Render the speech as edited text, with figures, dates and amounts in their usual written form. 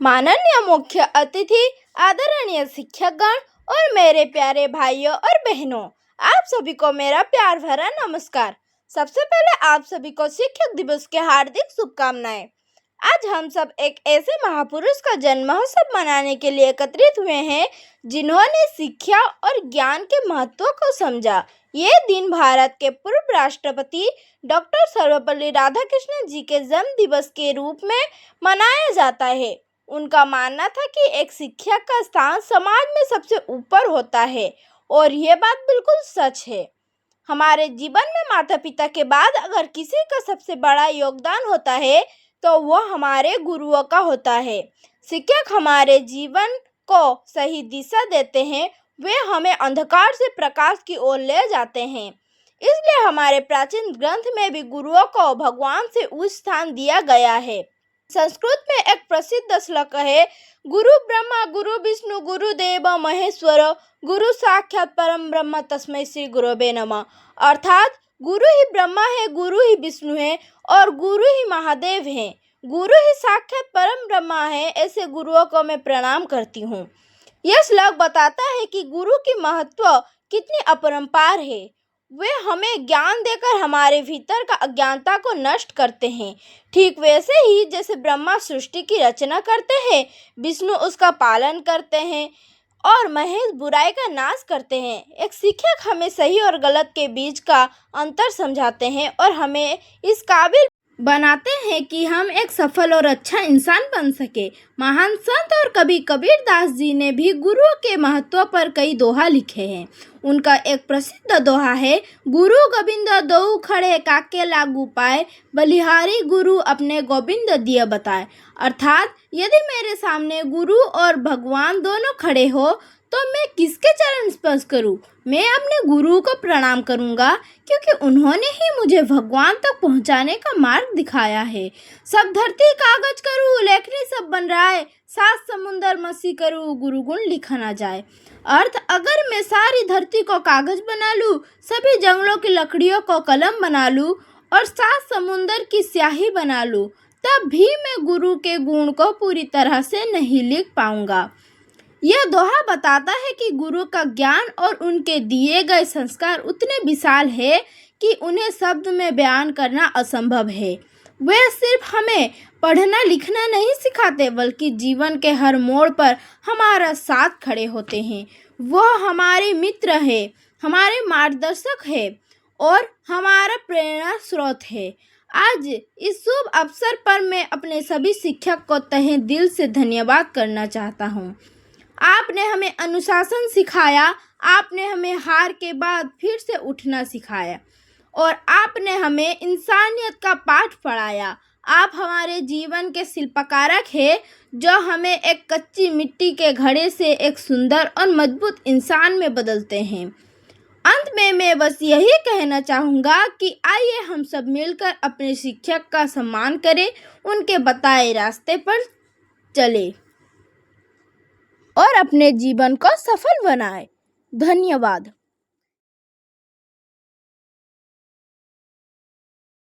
माननीय मुख्य अतिथि, आदरणीय शिक्षकगण और मेरे प्यारे भाइयों और बहनों, आप सभी को मेरा प्यार भरा नमस्कार। सबसे पहले आप सभी को शिक्षक दिवस के हार्दिक शुभकामनाएं। आज हम सब एक ऐसे महापुरुष का जन्म महोत्सव मनाने के लिए एकत्रित हुए हैं जिन्होंने शिक्षा और ज्ञान के महत्व को समझा। ये दिन भारत के पूर्व राष्ट्रपति डॉक्टर सर्वपल्ली राधाकृष्णन जी के जन्म दिवस के रूप में मनाया जाता है। उनका मानना था कि एक शिक्षक का स्थान समाज में सबसे ऊपर होता है और ये बात बिल्कुल सच है। हमारे जीवन में माता पिता के बाद अगर किसी का सबसे बड़ा योगदान होता है तो वह हमारे गुरुओं का होता है। शिक्षक हमारे जीवन को सही दिशा देते हैं, वे हमें अंधकार से प्रकाश की ओर ले जाते हैं। इसलिए हमारे प्राचीन ग्रंथ में भी गुरुओं को भगवान से उच्च स्थान दिया गया है। संस्कृत में एक प्रसिद्ध श्लोक है, गुरु ब्रह्मा गुरु विष्णु गुरु देव महेश्वर गुरु साक्षात परम ब्रह्म तस्मै श्री गुरुवे नमः। अर्थात गुरु ही ब्रह्मा है, गुरु ही विष्णु है और गुरु ही महादेव हैं। गुरु ही साक्षात परम ब्रह्मा है। ऐसे गुरुओं को मैं प्रणाम करती हूँ। यह श्लोक बताता है कि गुरु की महत्व कितनी अपरंपार है। वे हमें ज्ञान देकर हमारे भीतर का अज्ञानता को नष्ट करते हैं। ठीक वैसे ही जैसे ब्रह्मा सृष्टि की रचना करते हैं, विष्णु उसका पालन करते हैं और महेश बुराई का नाश करते हैं। एक शिक्षक हमें सही और गलत के बीच का अंतर समझाते हैं और हमें इस काबिल बनाते हैं कि हम एक सफल और अच्छा इंसान बन सके। महान संत और कवि कबीरदास जी ने भी गुरुओं के महत्व पर कई दोहा लिखे हैं। उनका एक प्रसिद्ध दोहा है, गुरु गोविंद दो खड़े काके लागू पाए, बलिहारी गुरु अपने गोविंद दिए बताए। अर्थात यदि मेरे सामने गुरु और भगवान दोनों खड़े हो तो मैं किसके चरण स्पर्श करूं? मैं अपने गुरु को प्रणाम करूंगा, क्योंकि उन्होंने ही मुझे भगवान तक पहुंचाने का मार्ग दिखाया है। सब धरती कागज करूं, लेखनी सब बन रहा है, सात समुंदर मसी करूं, गुरु गुण लिखा ना जाए। अर्थ, अगर मैं सारी धरती को कागज बना लूं, सभी जंगलों की लकड़ियों को कलम बना लूं और सात समुंदर की स्याही बना लूं, तब भी मैं गुरु के गुण को पूरी तरह से नहीं लिख पाऊंगा। यह दोहा बताता है कि गुरु का ज्ञान और उनके दिए गए संस्कार उतने विशाल है कि उन्हें शब्द में बयान करना असंभव है। वे सिर्फ हमें पढ़ना लिखना नहीं सिखाते, बल्कि जीवन के हर मोड़ पर हमारा साथ खड़े होते हैं। वह हमारे मित्र है, हमारे मार्गदर्शक है और हमारा प्रेरणा स्रोत है। आज इस शुभ अवसर पर मैं अपने सभी शिक्षक को तहे दिल से धन्यवाद करना चाहता हूँ। आपने हमें अनुशासन सिखाया, आपने हमें हार के बाद फिर से उठना सिखाया और आपने हमें इंसानियत का पाठ पढ़ाया। आप हमारे जीवन के शिल्पकारक हैं, जो हमें एक कच्ची मिट्टी के घड़े से एक सुंदर और मजबूत इंसान में बदलते हैं। अंत में मैं बस यही कहना चाहूँगा कि आइए हम सब मिलकर अपने शिक्षक का सम्मान करें, उनके बताए रास्ते पर चलें और अपने जीवन को सफल बनाएं। धन्यवाद।